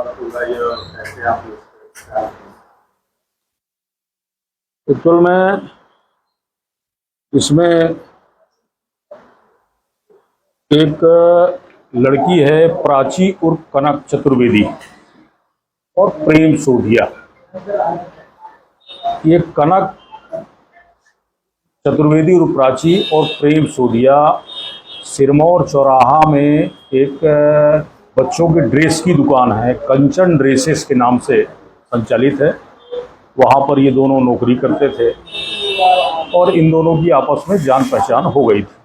होगा ये और कैसे आप इसको एक्चुअल में इसमें एक लड़की है प्राची उर्फ कनक चतुर्वेदी और प्रेम सोधिया। ये कनक चतुर्वेदी उर्फ प्राची और प्रेम सोधिया सिरमौर चौराहा में एक बच्चों के ड्रेस की दुकान है, कंचन ड्रेसेस के नाम से संचालित है। वहाँ पर ये दोनों नौकरी करते थे और इन दोनों की आपस में जान पहचान हो गई थी।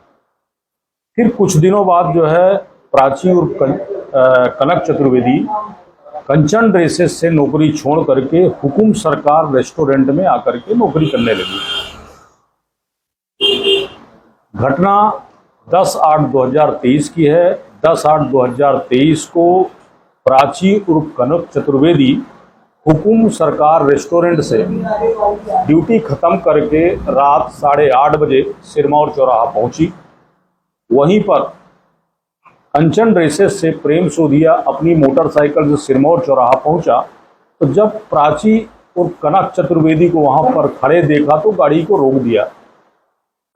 फिर कुछ दिनों बाद जो है प्राची उर्फ कनक चतुर्वेदी कंचन ड्रेसेस से नौकरी छोड़ करके हुकुम सरकार रेस्टोरेंट में आकर के नौकरी करने लगी। घटना 10/8/2023 की है। 10/8/2023 को प्राची उर्फ कनक चतुर्वेदी हुकुम सरकार रेस्टोरेंट से ड्यूटी खत्म करके रात 8:30 बजे सिरमौर चौराहा पहुंची। वहीं पर कंचन ड्रेसेस से प्रेम सोधिया अपनी मोटरसाइकिल से सिरमौर चौराहा पहुंचा तो जब प्राची और कनक चतुर्वेदी को वहां पर खड़े देखा तो गाड़ी को रोक दिया।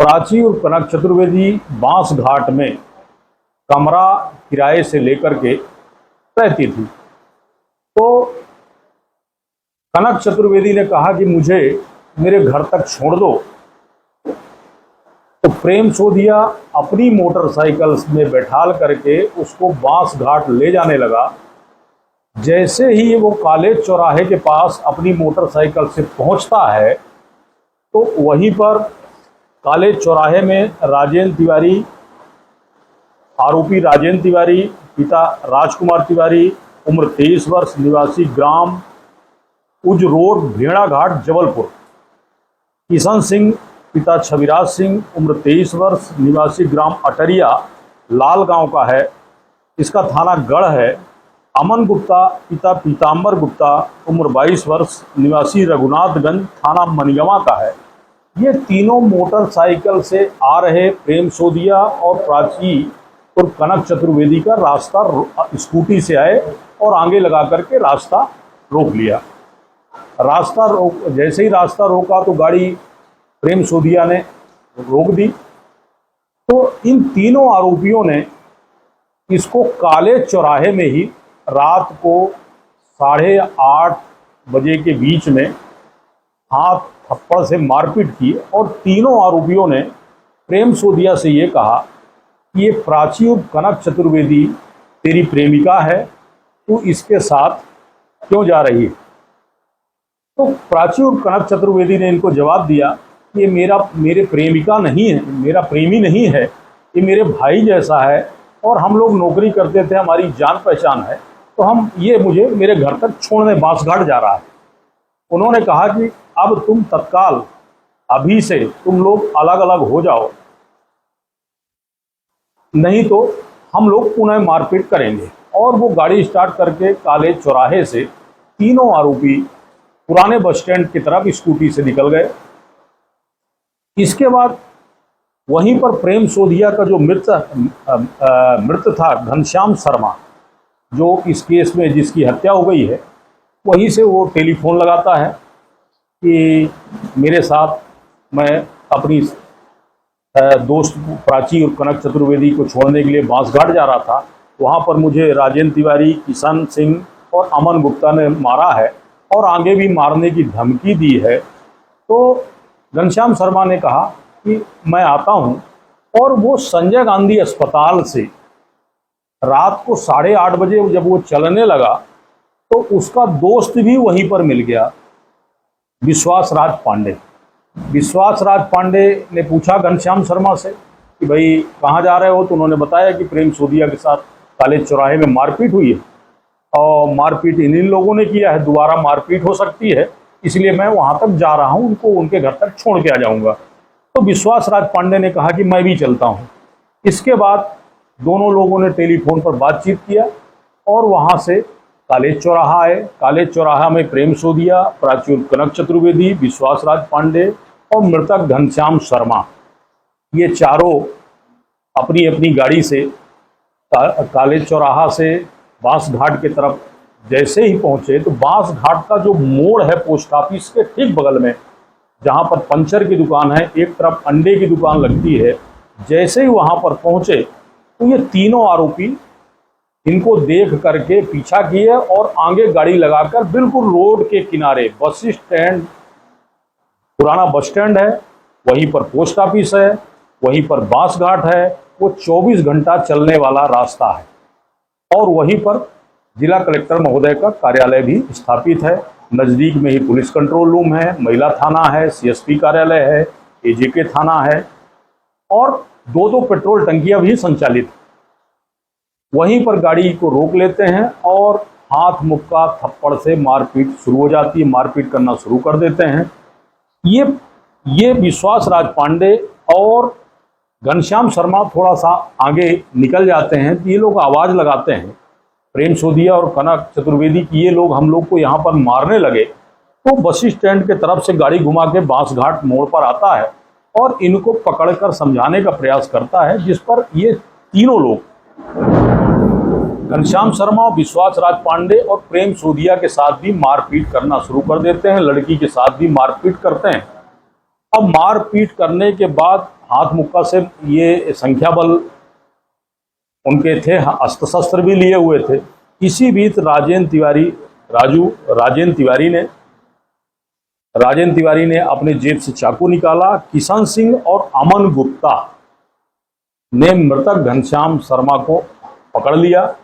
प्राची और कनक चतुर्वेदी बांस घाट में कमरा किराए से लेकर के रहती थी। तो कनक चतुर्वेदी ने कहा कि मुझे मेरे घर तक छोड़ दो। तो प्रेम सोधिया अपनी मोटरसाइकिल में बैठाल करके उसको बांस घाट ले जाने लगा। जैसे ही वो कॉलेज चौराहे के पास अपनी मोटरसाइकिल से पहुंचता है तो वहीं पर कॉलेज चौराहे में राजेंद्र तिवारी, आरोपी राजेंद्र तिवारी, पिता राजकुमार तिवारी, उम्र 23 वर्ष, निवासी ग्राम उज रोड, भेड़ा घाट, जबलपुर, किशन सिंह, पिता छविराज सिंह, उम्र 23 वर्ष, निवासी ग्राम अटरिया, लाल गांव का है। इसका थाना गढ़ है। अमन गुप्ता, पिता पीताम्बर गुप्ता, उम्र 22 वर्ष, निवासी रघुनाथगंज, थाना मनगवा का है। ये तीनों मोटरसाइकिल से आ रहे प्रेम सोधिया और प्राची और कनक चतुर्वेदी का रास्ता स्कूटी से आए और आगे लगा करके रास्ता रोक लिया। जैसे ही रास्ता रोका तो गाड़ी प्रेम सोधिया ने रोक दी। तो इन तीनों आरोपियों ने इसको कॉलेज चौराहे में ही रात को 8:30 बजे के बीच में हाथ थप्पड़ से मारपीट की और तीनों आरोपियों ने प्रेम सोधिया से ये कहा कि ये प्राची और कनक चतुर्वेदी तेरी प्रेमिका है, तू इसके साथ क्यों जा रही है। तो प्राची और कनक चतुर्वेदी ने इनको जवाब दिया कि ये मेरे प्रेमिका नहीं है, मेरा प्रेमी नहीं है, ये मेरे भाई जैसा है और हम लोग नौकरी करते थे, हमारी जान पहचान है, तो ये मुझे मेरे घर तक छोड़ने बांसघाट जा रहा है। उन्होंने कहा कि अब तुम तत्काल अभी से तुम लोग अलग अलग हो जाओ, नहीं तो हम लोग पुनः मारपीट करेंगे। और वो गाड़ी स्टार्ट करके कॉलेज चौराहे से तीनों आरोपी पुराने बस स्टैंड की तरफ स्कूटी से निकल गए। इसके बाद वहीं पर प्रेम सोधिया का जो मृत था घनश्याम शर्मा, जो इस केस में जिसकी हत्या हो गई है, वहीं से वो टेलीफोन लगाता है कि मेरे साथ मैं अपनी दोस्त प्राची और कनक चतुर्वेदी को छोड़ने के लिए बांसघाट जा रहा था, वहाँ पर मुझे राजेंद्र तिवारी, किशन सिंह और अमन गुप्ता ने मारा है और आगे भी मारने की धमकी दी है। तो घनश्याम शर्मा ने कहा कि मैं आता हूँ। और वो संजय गांधी अस्पताल से रात को 8:30 बजे जब वो चलने लगा तो उसका दोस्त भी वहीं पर मिल गया, विश्वास राज पांडे। विश्वास राज पांडे ने पूछा घनश्याम शर्मा से कि भाई कहाँ जा रहे हो, तो उन्होंने बताया कि प्रेम सोधिया के साथ कॉलेज चौराहे में मारपीट हुई है और मारपीट इन लोगों ने किया है, दोबारा मारपीट हो सकती है, इसलिए मैं वहाँ तक जा रहा हूँ, उनको उनके घर तक छोड़ के आ जाऊँगा। तो विश्वास राज पांडे ने कहा कि मैं भी चलता हूँ। इसके बाद दोनों लोगों ने टेलीफोन पर बातचीत किया और वहाँ से कॉलेज चौराहा आए। कॉलेज चौराहा में प्रेम सोधिया, प्राची और कनक चतुर्वेदी, विश्वास राज पांडे और मृतक घनश्याम शर्मा, ये चारों अपनी अपनी गाड़ी से कॉलेज चौराहा से बांसघाट की तरफ जैसे ही पहुंचे तो बांस घाट का जो मोड़ है पोस्ट ऑफिस के ठीक बगल में, जहां पर पंचर की दुकान है, एक तरफ अंडे की दुकान लगती है, जैसे ही वहां पर पहुंचे तो ये तीनों आरोपी इनको देख करके पीछा किए और आगे गाड़ी लगाकर बिल्कुल रोड के किनारे, बस स्टैंड, पुराना बस स्टैंड है, वहीं पर पोस्ट ऑफिस है, वहीं पर बांस घाट है, वो 24 घंटा चलने वाला रास्ता है और वहीं पर जिला कलेक्टर महोदय का कार्यालय भी स्थापित है। नज़दीक में ही पुलिस कंट्रोल रूम है, महिला थाना है, सीएसपी कार्यालय है, एजेके थाना है और दो पेट्रोल टंकियां भी संचालित। वहीं पर गाड़ी को रोक लेते हैं और हाथ मुक्का थप्पड़ से मारपीट शुरू हो जाती है, मारपीट करना शुरू कर देते हैं। ये विश्वास राज पांडे और घनश्याम शर्मा थोड़ा सा आगे निकल जाते हैं तो ये लोग आवाज़ लगाते हैं प्रेम सोदिया और कनक चतुर्वेदी की, ये लोग हम लोग को यहाँ पर मारने लगे। तो बस स्टैंड के तरफ से गाड़ी घुमा के बांस घाट मोड़ पर आता है और इनको पकड़कर समझाने का प्रयास करता है, जिस पर ये तीनों लोग घनश्याम शर्मा, विश्वास राज पांडे और प्रेम सोदिया के साथ भी मारपीट करना शुरू कर देते हैं, लड़की के साथ भी मारपीट करते हैं। अब मारपीट करने के बाद हाथ मुक्का से ये संख्या बल उनके थे, अस्त्र शस्त्र भी लिए हुए थे। इसी बीच राजेंद्र तिवारी ने अपने जेब से चाकू निकाला। किशन सिंह और अमन गुप्ता ने मृतक घनश्याम शर्मा को पकड़ लिया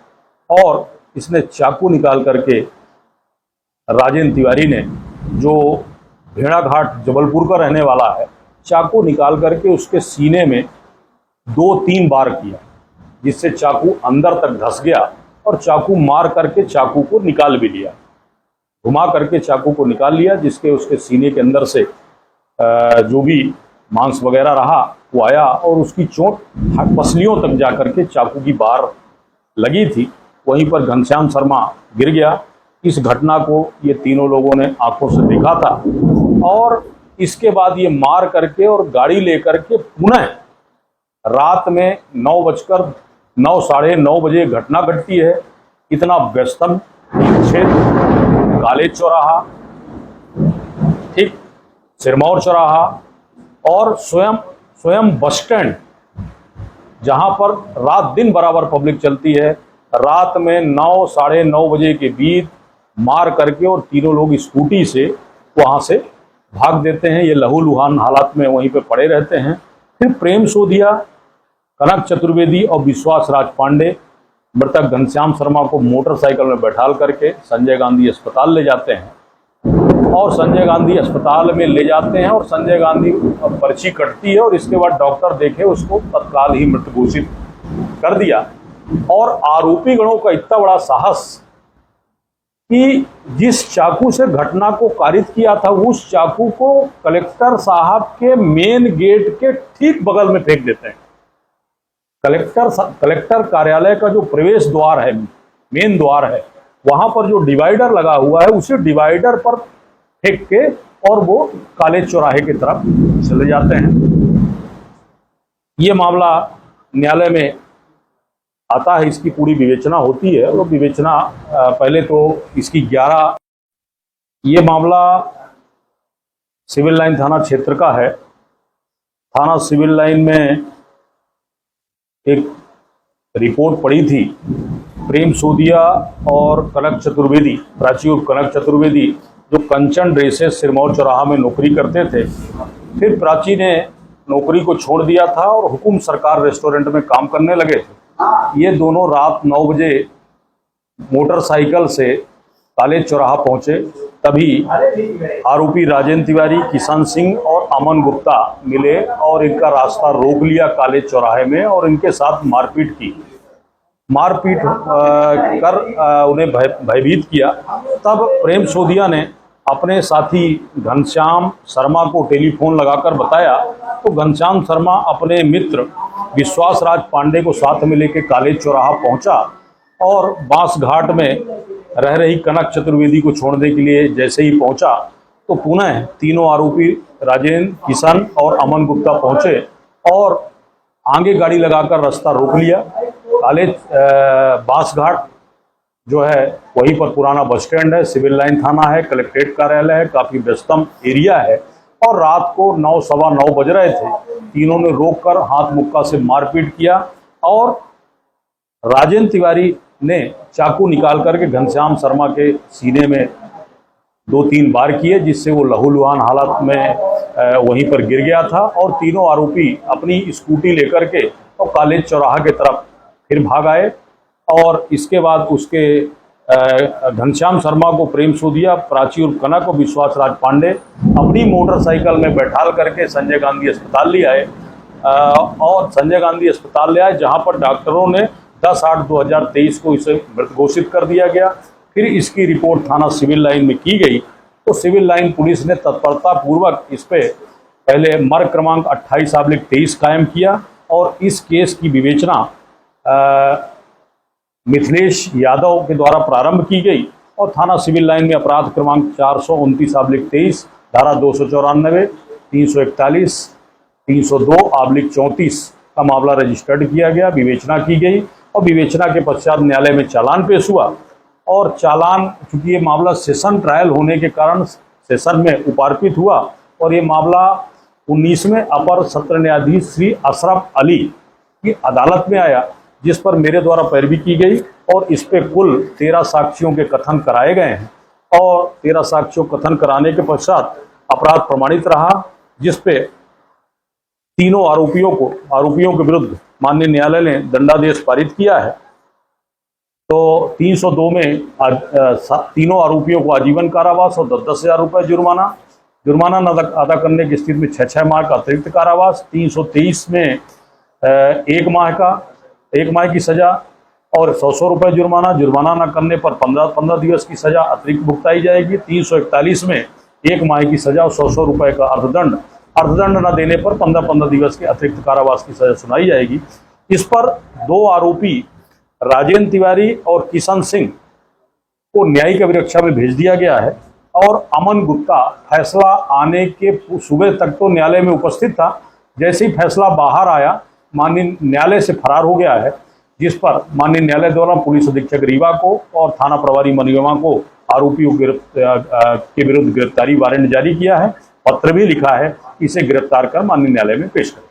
और इसने चाकू निकाल करके राजेंद्र तिवारी ने, जो भेड़ाघाट जबलपुर का रहने वाला है, चाकू निकाल करके उसके सीने में 2-3 बार किया, जिससे चाकू अंदर तक धंस गया और चाकू मार करके चाकू को निकाल भी लिया, घुमा करके चाकू को निकाल लिया, जिसके उसके सीने के अंदर से जो भी मांस वगैरह रहा वो आया और उसकी चोट पसलियों तक जा करके चाकू की बार लगी थी। वहीं पर घनश्याम शर्मा गिर गया। इस घटना को ये तीनों लोगों ने आंखों से देखा था और इसके बाद ये मार करके और गाड़ी लेकर के पुनः रात में 9 साढ़े 9 बजे घटना घटती है। इतना व्यस्तम क्षेत्र, कालेज चौराहा, ठीक सिरमौर चौराहा और स्वयं बस स्टैंड, जहां पर रात दिन बराबर पब्लिक चलती है, रात में 9 साढ़े 9 बजे के बीच मार करके और तीनों लोग स्कूटी से वहां से भाग देते हैं। ये लहूलुहान हालात में वहीं पे पड़े रहते हैं। फिर प्रेम सोदिया, कनक चतुर्वेदी और विश्वास राज पांडे मृतक घनश्याम शर्मा को मोटरसाइकिल में बैठाल करके संजय गांधी अस्पताल ले जाते हैं और संजय गांधी अस्पताल में ले जाते हैं और संजय गांधी पर्ची कटती है और इसके बाद डॉक्टर देखे उसको तत्काल ही मृत घोषित कर दिया। और आरोपी गणों का इतना बड़ा साहस कि जिस चाकू से घटना को कारित किया था, उस चाकू को कलेक्टर साहब के मेन गेट के ठीक बगल में फेंक देते हैं। कलेक्टर कार्यालय का जो प्रवेश द्वार है, मेन द्वार है, वहां पर जो डिवाइडर लगा हुआ है, उसी डिवाइडर पर फेंक के और वो कालेज चौराहे की तरफ चले जाते हैं। ये मामला न्यायालय में आता है, इसकी पूरी विवेचना होती है और विवेचना पहले तो इसकी 11, ये मामला सिविल लाइन थाना क्षेत्र का है। थाना सिविल लाइन में एक रिपोर्ट पड़ी थी। प्रेम सोदिया और कनक चतुर्वेदी, प्राची और कनक चतुर्वेदी, जो कंचन ड्रेसेस सिरमौर चौराहा में नौकरी करते थे, फिर प्राची ने नौकरी को छोड़ दिया था और हुकुम सरकार रेस्टोरेंट में काम करने लगे थे। ये दोनों रात 9 बजे मोटरसाइकिल से कालेज चौराहा पहुंचे, तभी आरोपी राजेंद्र तिवारी, किशन सिंह और अमन गुप्ता मिले और इनका रास्ता रोक लिया कालेज चौराहे में और इनके साथ मारपीट की। मारपीट कर उन्हें भयभीत किया। तब प्रेम सोदिया ने अपने साथी घनश्याम शर्मा को टेलीफोन लगाकर बताया, तो घनश्याम शर्मा अपने मित्र विश्वास राज पांडे को साथ में लेकर कालेज चौराहा पहुंचा और बांस घाट में रह रही कनक चतुर्वेदी को छोड़ने के लिए जैसे ही पहुंचा तो पुनः तीनों आरोपी राजेंद्र, किशन और अमन गुप्ता पहुंचे और आगे गाड़ी लगाकर रास्ता रोक लिया। कालेज बांस घाट जो है वहीं पर पुराना बस स्टैंड है, सिविल लाइन थाना है, कलेक्ट्रेट कार्यालय है, काफ़ी व्यस्तम एरिया है। और रात को 9 सवा 9 बज रहे थे, तीनों ने रोककर हाथ मुक्का से मारपीट किया और राजेंद्र तिवारी ने चाकू निकाल करके घनश्याम शर्मा के सीने में 2-3 बार किए, जिससे वो लहूलुहान हालत में वहीं पर गिर गया था। और तीनों आरोपी अपनी स्कूटी लेकर के तो कॉलेज चौराहा की तरफ फिर भाग आए। और इसके बाद उसके घनश्याम शर्मा को प्रेम सोदिया, प्राची उर्फ कनक और विश्वास राज पांडे अपनी मोटरसाइकिल में बैठाल करके संजय गांधी अस्पताल ले आए। और संजय गांधी अस्पताल ले आए, जहां पर डॉक्टरों ने 10/8/2023 को इसे मृत घोषित कर दिया गया। फिर इसकी रिपोर्ट थाना सिविल लाइन में की गई, तो सिविल लाइन पुलिस ने तत्परता पूर्वक इस पे पहले मर्ग क्रमांक 28/23 कायम किया और इस केस की विवेचना मिथिलेश यादव के द्वारा प्रारंभ की गई। और थाना सिविल लाइन में अपराध क्रमांक 429/23, धारा 294, 341, 302/34 का मामला रजिस्टर्ड किया गया, विवेचना की गई। और विवेचना के पश्चात न्यायालय में चालान पेश हुआ। और चालान, चूंकि ये मामला सेशन ट्रायल होने के कारण सेशन में उपार्पित हुआ और ये मामला 19वें अपर सत्र न्यायाधीश श्री अशरफ अली की अदालत में आया, जिस पर मेरे द्वारा पैरवी की गई। और इस पे कुल 13 साक्ष्यों के कथन कराए गए हैं। और 13 साक्ष्यों कथन कराने के पश्चात अपराध प्रमाणित रहा, जिस पे तीनों आरोपियों के विरुद्ध माननीय न्यायालय ने दंडादेश पारित किया है। तो 302 में तीनों आरोपियों को आजीवन कारावास और 10,000 रुपये जुर्माना न अदा करने की स्थिति में 6 माह का अतिरिक्त कारावास। 323 में 1 माह की सजा और 100 रुपये जुर्माना न करने पर 15 दिवस की सजा अतिरिक्त भुगताई जाएगी। 341 में 1 माह की सजा और 100 रुपये का अर्थदंड न देने पर 15 दिवस के अतिरिक्त कारावास की सजा सुनाई जाएगी। इस पर 2 आरोपी राजेंद्र तिवारी और किशन सिंह को न्यायिक अभिरक्षा में भेज दिया गया है। और अमन गुप्ता फैसला आने के सुबह तक तो न्यायालय में उपस्थित था, जैसे ही फैसला बाहर आया माननीय न्यायालय से फरार हो गया है, जिस पर माननीय न्यायालय द्वारा पुलिस अधीक्षक रीवा को और थाना प्रभारी मनिगमा को आरोपियों के विरुद्ध गिरफ्तारी वारंट जारी किया है। पत्र भी लिखा है, इसे गिरफ्तार कर माननीय न्यायालय में पेश करें।